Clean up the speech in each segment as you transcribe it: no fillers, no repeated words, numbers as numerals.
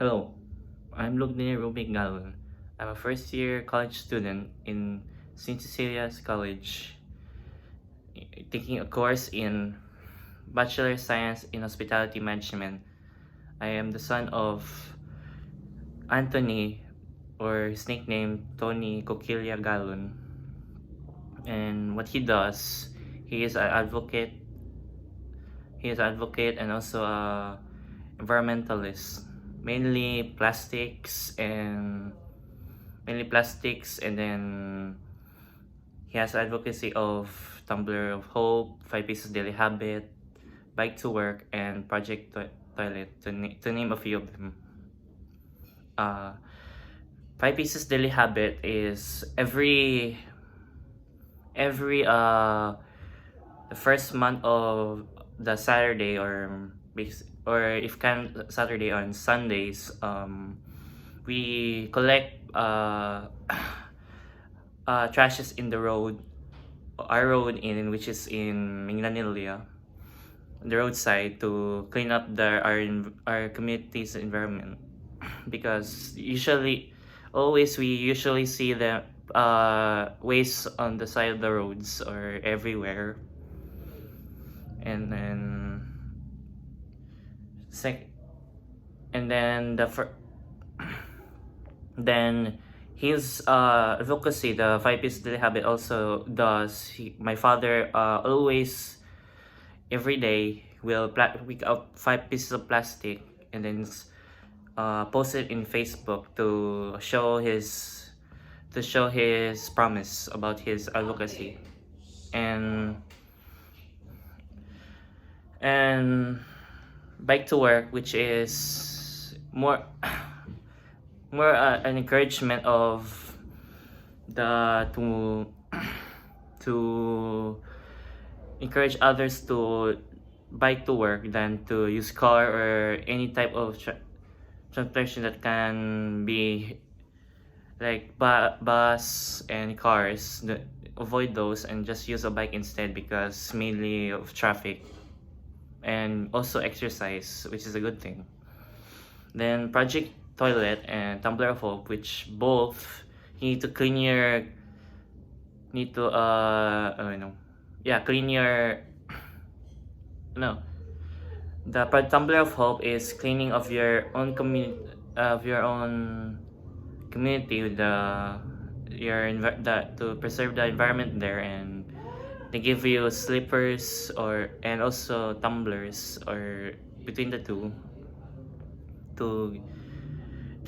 Hello, I'm Lugne Rubik Galvan. I'm a first year college student in St. Cecilia's College, taking a course in Bachelor of Science in Hospitality Management. I am the son of Anthony, or his nickname Tony Coquilla Galvan. And what he does, he is an advocate. He is an advocate and also a environmentalist, mainly plastics and then he has advocacy of Tumbler of Hope, 5 Pieces Daily Habit, Bike to Work, and Toilet, to name a few of them. Uh, 5 Pieces Daily Habit is every the first month of the Saturday, or if can Saturday on Sundays, we collect trashes in the road, our road in which is in Minganilla, the roadside, to clean up our community's environment. Because we usually see the waste on the side of the roads or everywhere. And then sec and then then his advocacy, the 5 Pieces Daily Habit, also does. My father always, every day, will pick up 5 pieces of plastic and then post it in Facebook to show his promise about his advocacy. And Bike to Work, which is more an encouragement of the to encourage others to bike to work than to use car or any type of transportation that can be like bus and cars. Avoid those and just use a bike instead, because mainly of traffic, and also exercise, which is a good thing. Then Project Toilet and Tumbler of Hope, which both you need to clean your need to clean your no the Tumbler of Hope is cleaning of your own community with to preserve the environment there. And they give you slippers and also tumblers, or between the two, to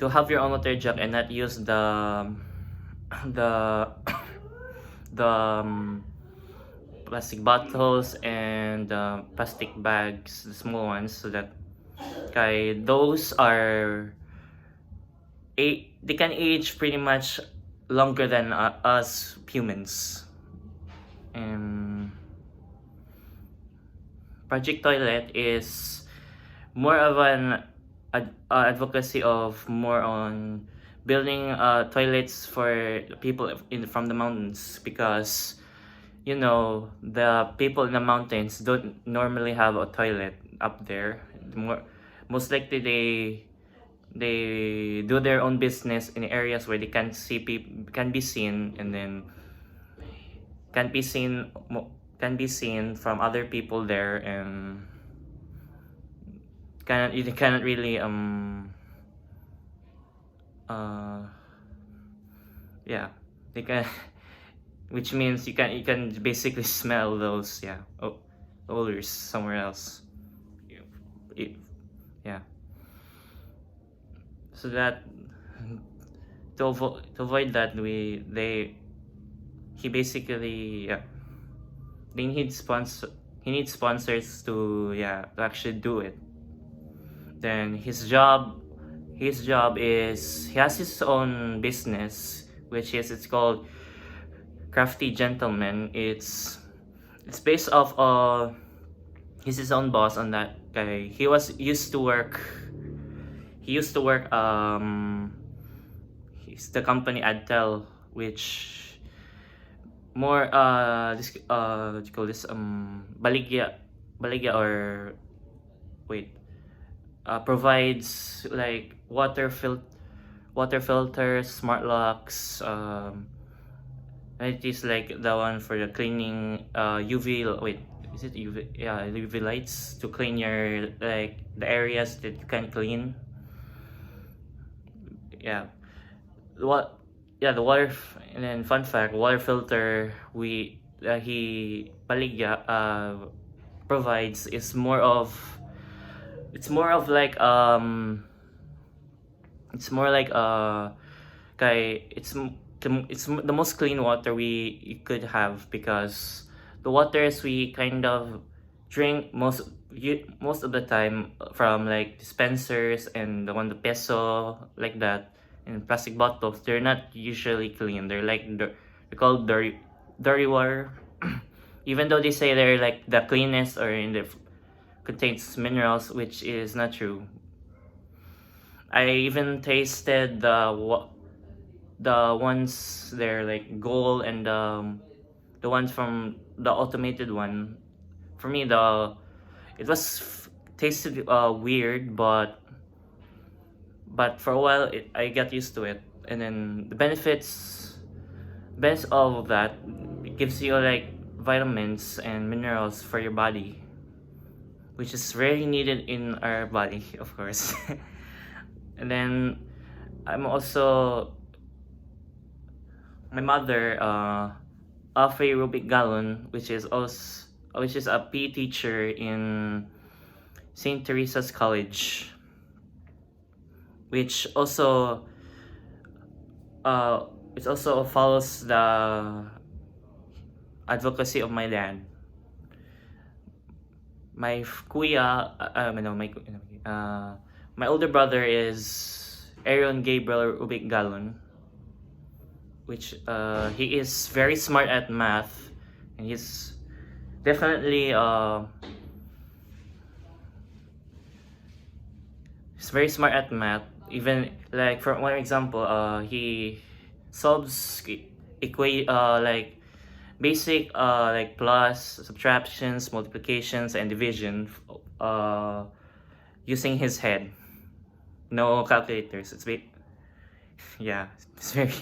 have your own water jug and not use the the plastic bottles and plastic bags, the small ones, so that those they can age pretty much longer than us humans. And Project Toilet is more of an advocacy of more on building toilets for people from the mountains, because the people in the mountains don't normally have a toilet up there. Most likely they do their own business in areas where they can be seen, and then can be seen from other people there, and you cannot really yeah, they can which means you can basically smell those odors somewhere else. Yeah, so that to avoid that, he basically, they need he needs sponsors to actually do it. Then his job is, he has his own business, which is, it's called Crafty Gentleman. It's based off he's his own boss on that guy. He used to work he's the company Adtel, which more what you call this, baligya, or wait provides like water filters, smart locks. It is like the one for the cleaning UV. Wait, is it UV? Yeah, UV lights to clean your like the areas that you can clean. Yeah, what? Yeah, the and then fun fact, water filter he Paligya provides is more of it's more of like it's more like kay it's the most clean water we could have, because the waters we kind of drink most of the time from like dispensers and the peso like that, and plastic bottles, they're not usually clean. They're like they're called dirty water. Even though they say they're like the cleanest or in the contains minerals, which is not true. I even tasted the ones they're like gold, and the ones from the automated one. For me, it was tasted weird, but for a while I got used to it, and then the best of that, it gives you like vitamins and minerals for your body, which is very needed in our body, of course. And then I'm also my mother offer Rubik Galon, which is a PE teacher in St. Teresa's College, which also it also follows the advocacy of my dad. My kuya, no, my older brother is Aaron Gabriel Rubik Galon, which he is very smart at math, and he's definitely he's very smart at math. Even like for one example, he solves like basic like plus, subtractions, multiplications, and division using his head. No calculators. Yeah, it's very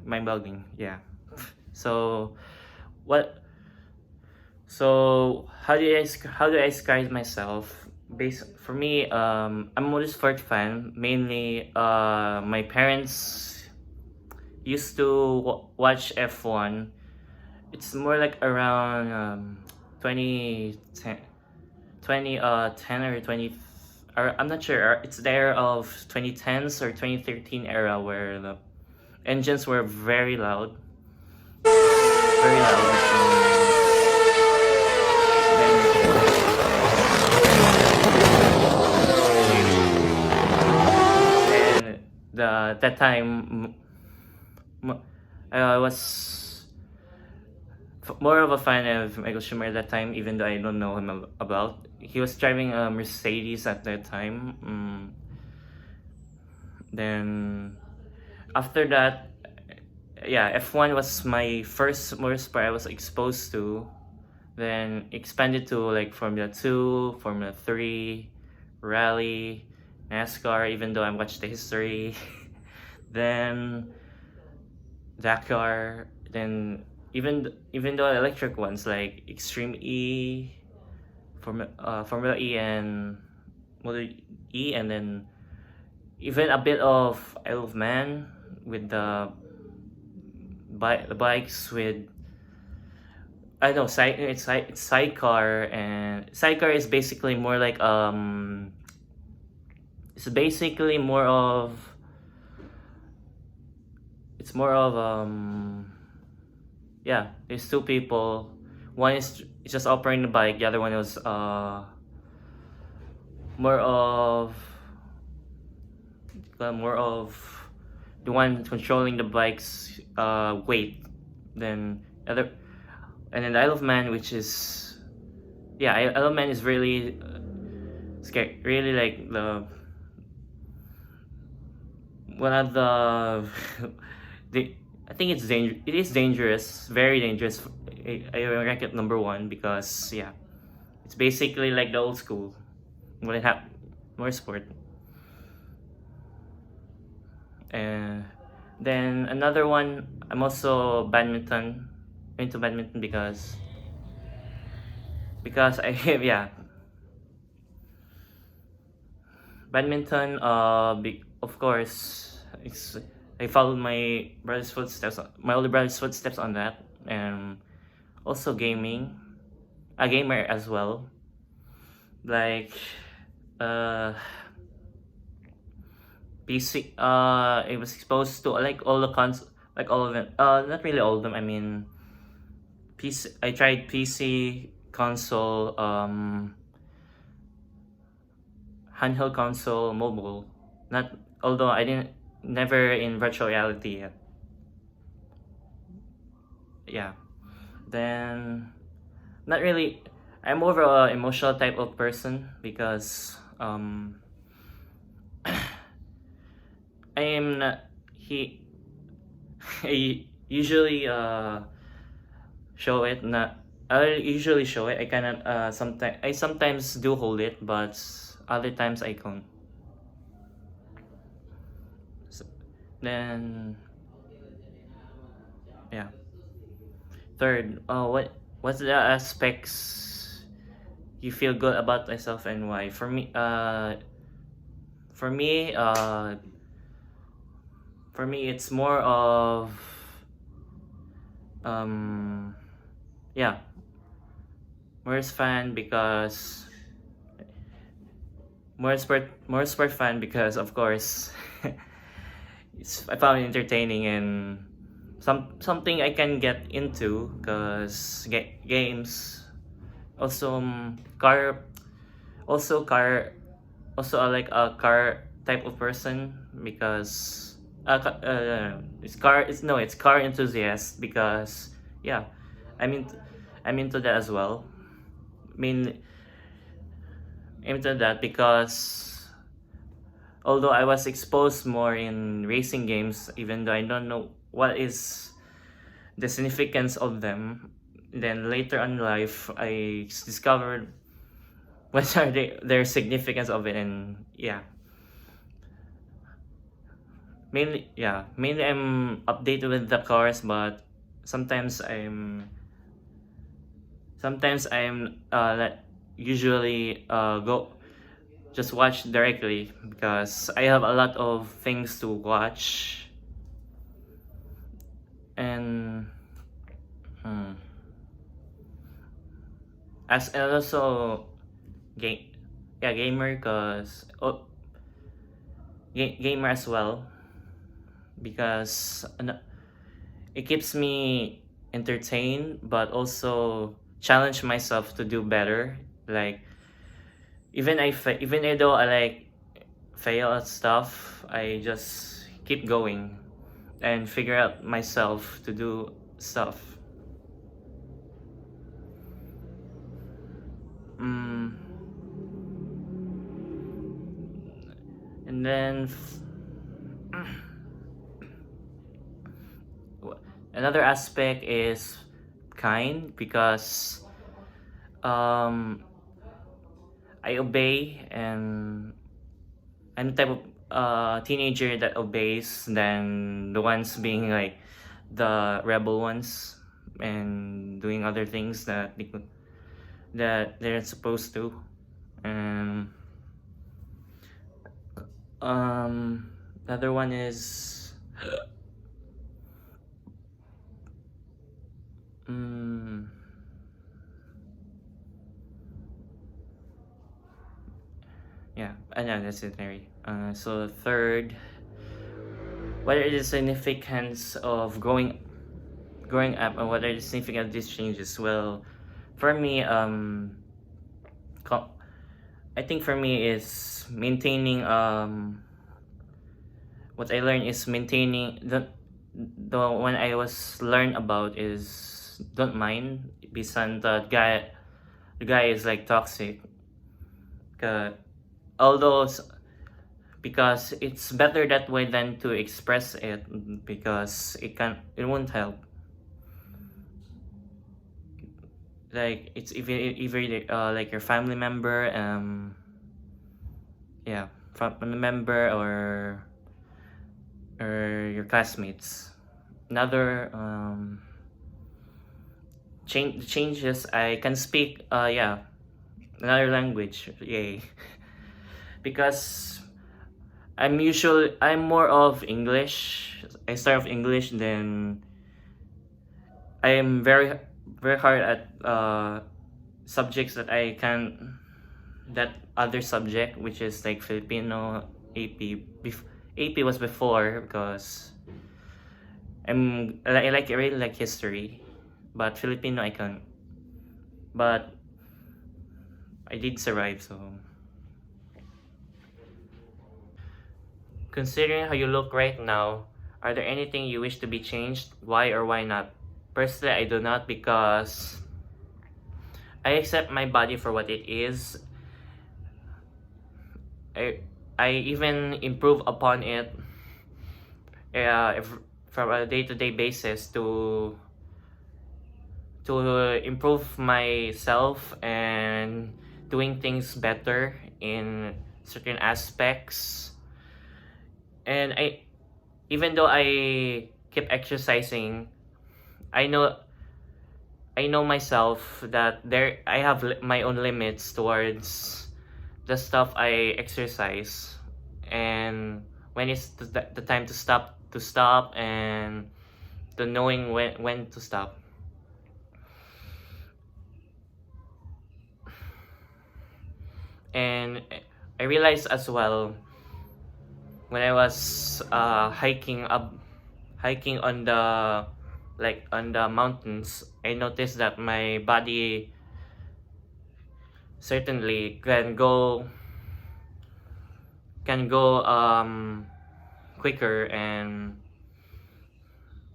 mind-boggling. Yeah. So what? So how do I describe myself? For me, I'm a motorsport fan. Mainly, my parents used to watch F1. It's more like around 2010, 10 or 20. Or, I'm not sure. It's the era of 2010s or 2013 era where the engines were very loud, very loud. And that time, I was more of a fan of Michael Schumacher at that time, even though I don't know him about. He was driving a Mercedes at that time. Then after that, yeah, F1 was my first motorsport I was exposed to. Then expanded to like Formula 2, Formula 3, Rally, NASCAR, even though I watched the history. Then Dakar, then even though electric ones like Extreme E, Formula E and Model E, and then even a bit of Isle of Man with the bikes with I know it's sidecar, and sidecar is basically more like it's basically more of it's more of yeah, there's two people. One is just operating the bike, the other one was more of the one controlling the bike's weight. Then the Isle of Man, which is Isle of Man is really scary, really like the one of the I think it is dangerous, very dangerous. I rank it number one because it's basically like the old school. when it hap- more sport. And then another one, I'm also badminton, into badminton because I yeah, badminton. Of course, it's I followed my older brother's footsteps on that, and also gaming, a gamer as well. Like, uh, PC. I was exposed to like all the like all of them. Not really all of them. I mean, PC. I tried PC, console, handheld console, mobile. Not although I didn't never in virtual reality yet. Yeah. Then not really. I'm more of a emotional type of person because I am not he I usually show it not I usually show it. I cannot sometimes do hold it, but other times I can't. So, then yeah. Third, what's the aspects you feel good about myself and why? For me, it's more of um, yeah, more fan because more sport fan because of course I found it entertaining and something I can get into because games also also car also like a car type of person because it's car enthusiast because yeah I'm into I'm into that as well. I mean into that because although I was exposed more in racing games, even though I don't know what is the significance of them, then later on in life I discovered what are their significance of it, and yeah, mainly I'm updated with the cars, but sometimes I'm usually go just watch directly because I have a lot of things to watch and hmm, as and also game gamer because gamer as well because it keeps me entertained but also challenge myself to do better, like even though I like fail at stuff, I just keep going and figure out myself to do stuff. mm, and then another aspect is kind because um, I obey and I'm the type of teenager that obeys than the ones being like the rebel ones and doing other things that they're supposed to. And the other one is mm, yeah, I know that's it, Mary. So third, what are the significance of growing up and what are the significance of these changes? Well, for me, co- I think for me is maintaining what I learned is maintaining the one I was learned about is don't mind bisan the guy is like toxic. Uh, although because it's better that way than to express it because it won't help, like it's either like your family member yeah, from a member or your classmates. Another changes, I can speak another language, yay. Because I'm more of English. I start with English, then I am very hard at subjects that I can that other subject, which is like Filipino, AP. AP was before because I really like history, but Filipino I can't. But I did survive, so. Considering how you look right now, are there anything you wish to be changed? Why or why not? Personally, I do not, because I accept my body for what it is. I I even improve upon it if, from a day-to-day basis to improve myself and doing things better in certain aspects. And even though I keep exercising, I know I know myself that I have my own limits towards the stuff I exercise, and when it's the time to stop, and the knowing when to stop. And I realized as well when I was hiking on the on the mountains, I noticed that my body certainly can go quicker,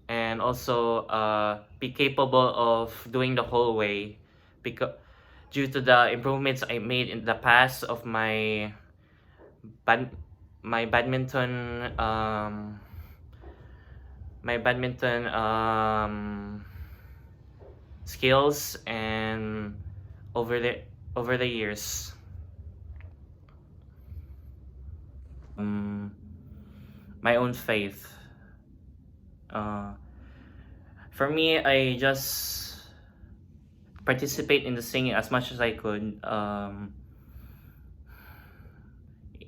and also be capable of doing the whole way, because due to the improvements I made in the past of bad, my badminton my badminton skills, and over the over the years. um, my own faith. uh, for me, I just participate in the singing as much as I could,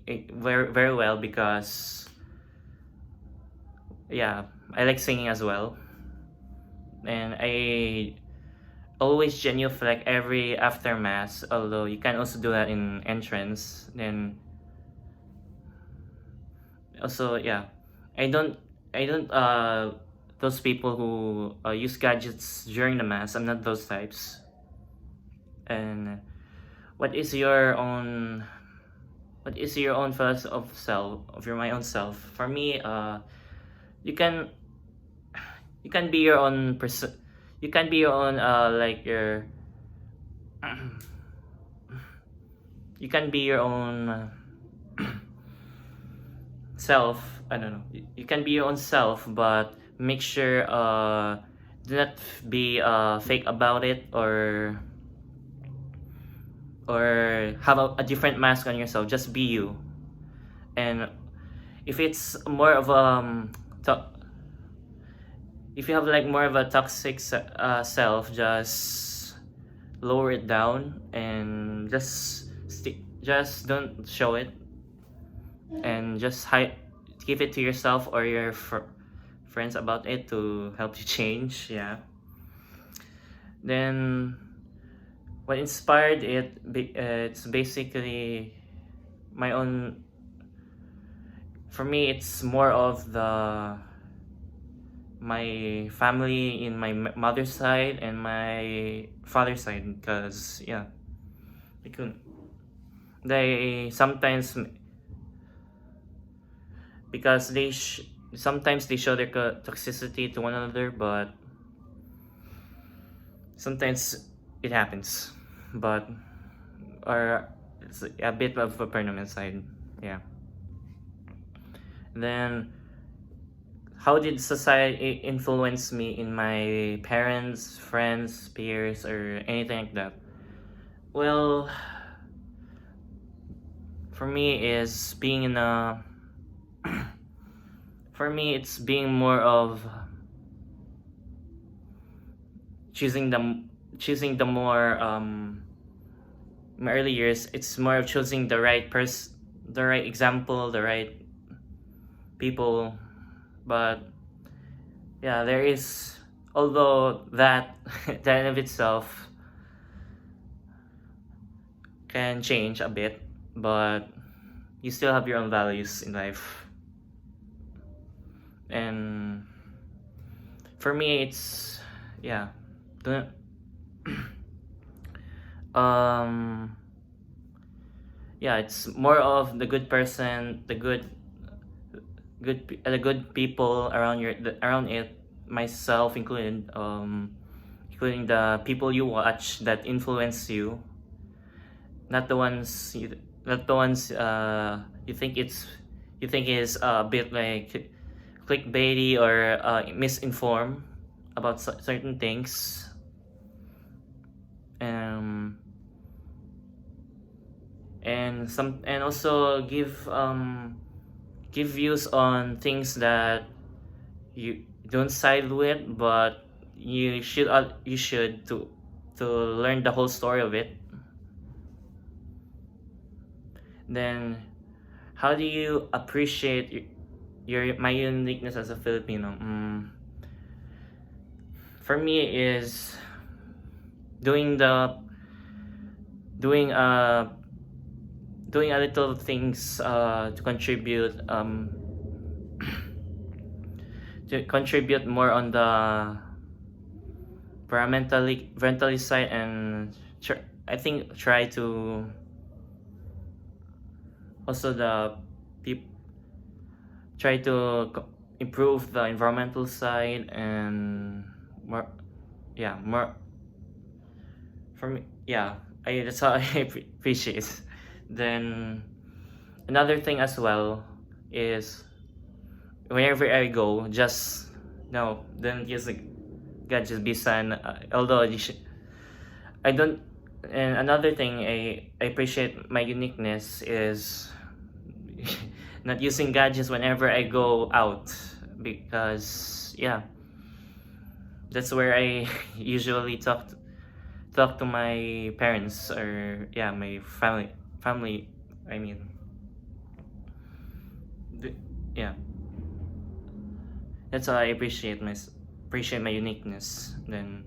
very very well, because yeah, I like singing as well. And I always genuflect every after mass, although you can also do that in entrance. Then also, yeah, I don't I don't those people who use gadgets during the mass. I'm not those types. And what is your own philosophy of self, of your my own self? For me, you can you can be your own person. You can be your own like your you can be your own self. I don't know. You can be your own self, but make sure do not be fake about it, or have a different mask on yourself. Just be you. And if it's more of to- if you have like more of a toxic self, just lower it down, and just don't show it, and just give it to yourself or your friends about it to help you change. Yeah. Then what inspired it, it's basically my own. For me, it's more of my family in my mother's side and my father's side, because yeah, they couldn't they sometimes because sometimes they show their toxicity to one another, but sometimes it happens. But or it's a bit of a permanent side. Yeah. Then how did society influence me in my parents, friends, peers, or anything like that? Well, for me is being in a for me it's being more of choosing the more my early years. It's more of choosing the right example, the right people. But yeah, there is, although that that in of itself can change a bit, but you still have your own values in life. And for me, it's, yeah, the- um yeah, it's more of the good person, the good people around around it, myself included, including the people you watch that influence you, not the ones you think is a bit like clickbaity or misinformed about certain things. um and also give views on things that you don't side with, but you should to learn the whole story of it. Then how do you appreciate my uniqueness as a Filipino? For me is doing the doing doing a little things to contribute more on the mentally side, and I think try to also the peop, try to improve the environmental side, and more, yeah, more for me, yeah, that's how I appreciate. Then another thing as well is wherever I go, just no, don't use the gadgets bisan. Although I don't. And another thing I appreciate my uniqueness is not using gadgets whenever I go out, because yeah, that's where I usually talk to my parents, or yeah, my family, I mean. Yeah, that's how I appreciate my uniqueness. Then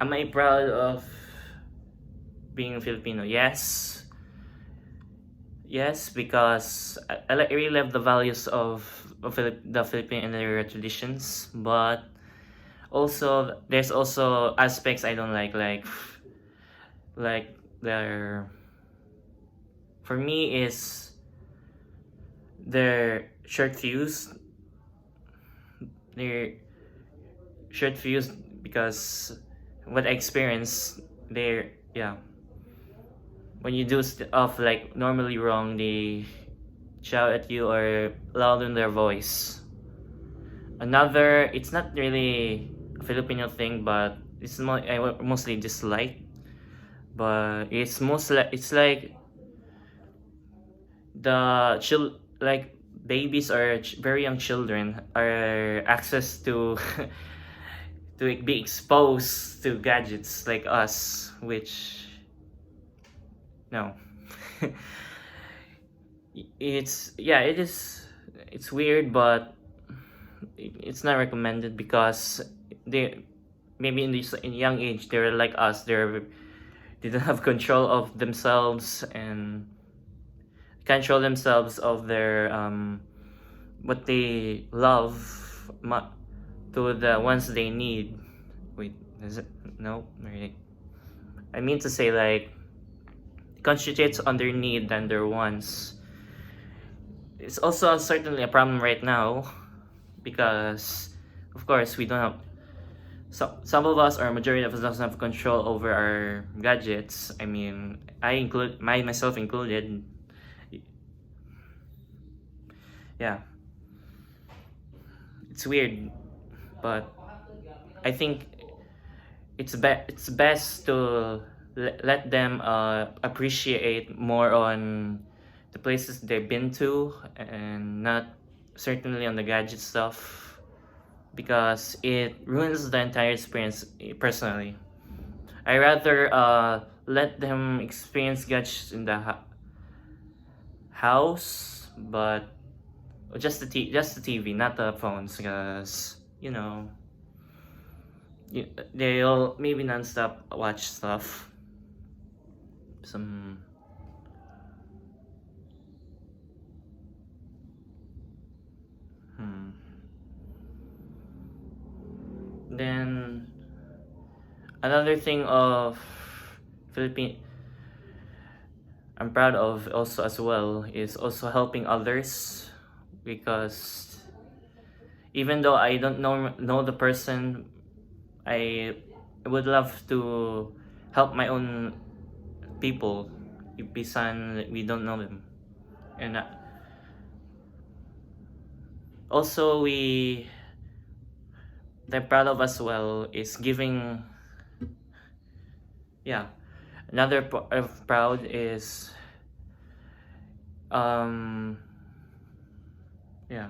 am I proud of being a Filipino? Yes, because I really love the values of the Philippine and their traditions, but also there's also aspects I don't like their, for me is their their short fuse, because what I experienced there, yeah, when you do stuff like normally wrong, they shout at you or loud in their voice. Another, it's not really a Filipino thing, but I mostly dislike. But it's like like babies or very young children are access to to be exposed to gadgets like us, which no. It is, it's weird, but it's not recommended, because they maybe in young age they're like us, they don't have control of themselves, and control themselves of their what they love, to the ones they need. Wait, is it, no, right? I mean to say, like, concentrates on their need than their wants. It's also certainly a problem right now, because of course we don't have, some of us, or majority of us, doesn't have control over our gadgets. I mean, myself included. Yeah, it's weird, but I think it's best to let them appreciate more on the places they've been to, and not certainly on the gadget stuff, because it ruins the entire experience. Personally, I rather let them experience gadgets in the house, but just the TV, not the phones, because they'll maybe non-stop watch stuff. Some Then another thing of Philippine I'm proud of also as well is also helping others, because even though I don't know the person, I would love to help my own people, bisan we don't know them. And also I'm proud of as well is giving. Yeah, another proud is yeah.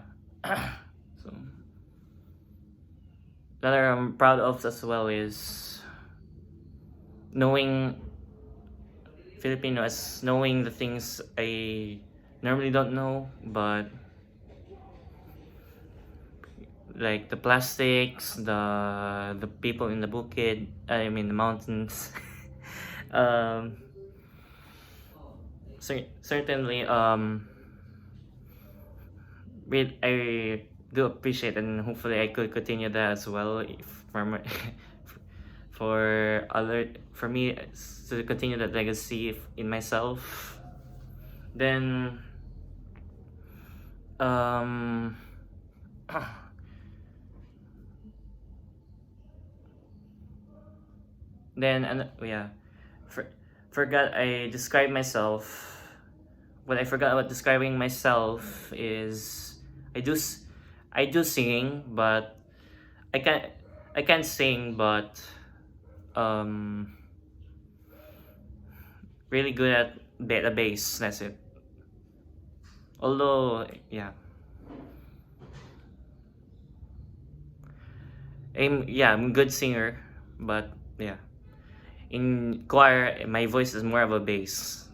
So another I'm proud of as well is knowing Filipino, as knowing the things I normally don't know, but like the plastics, the people in the bukid, I mean the mountains. Certainly, I do appreciate, and hopefully I could continue that as well, if for my, for me to continue that legacy in myself. Then yeah, forgot I described myself. What I forgot about describing myself is I do singing, but I can't sing, but really good at the bass. That's it. Although yeah, I'm a good singer, but yeah, in choir my voice is more of a bass.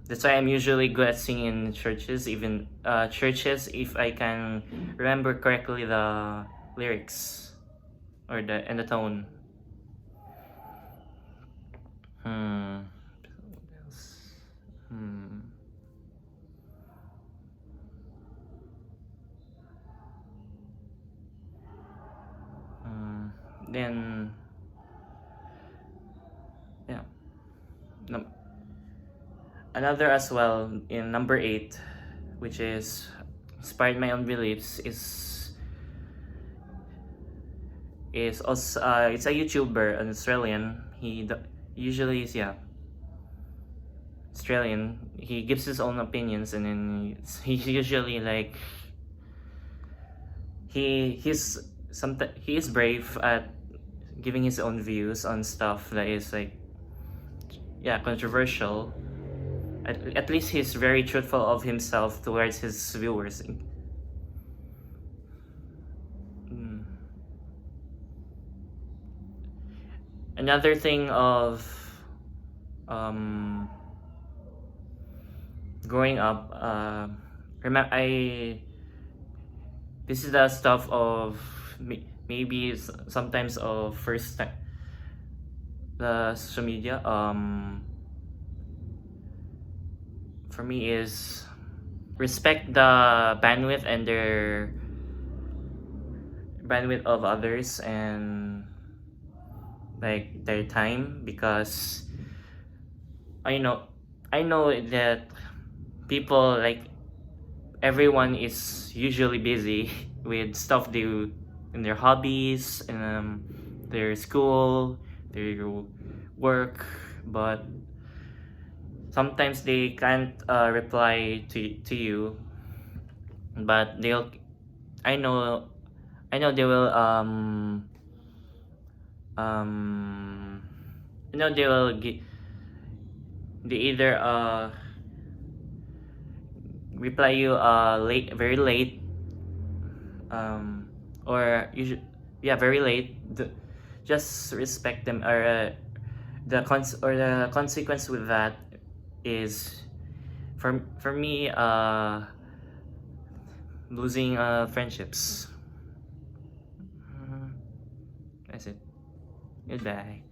That's why I'm usually good at singing in churches, even churches, if I can remember correctly the lyrics or the tone. What else? Then yeah, another as well in number 8, which is inspired my own beliefs, is also it's a YouTuber, an Australian. Usually is, yeah, Australian. He gives his own opinions, and then he's usually like he is brave at giving his own views on stuff that is like, yeah, controversial. At least he's very truthful of himself towards his viewers. Another thing of growing up, this is the stuff of maybe sometimes of first time the social media. For me is respect the bandwidth and their bandwidth of others, and like their time, because I know that people, like everyone is usually busy with stuff they do in their hobbies, their school, their work, but sometimes they can't reply to you, but I know they will I know they will they either reply you late, very late, or you should, yeah, very late. Just respect them, or the consequence with that is, for me, losing friendships. That's it. Goodbye.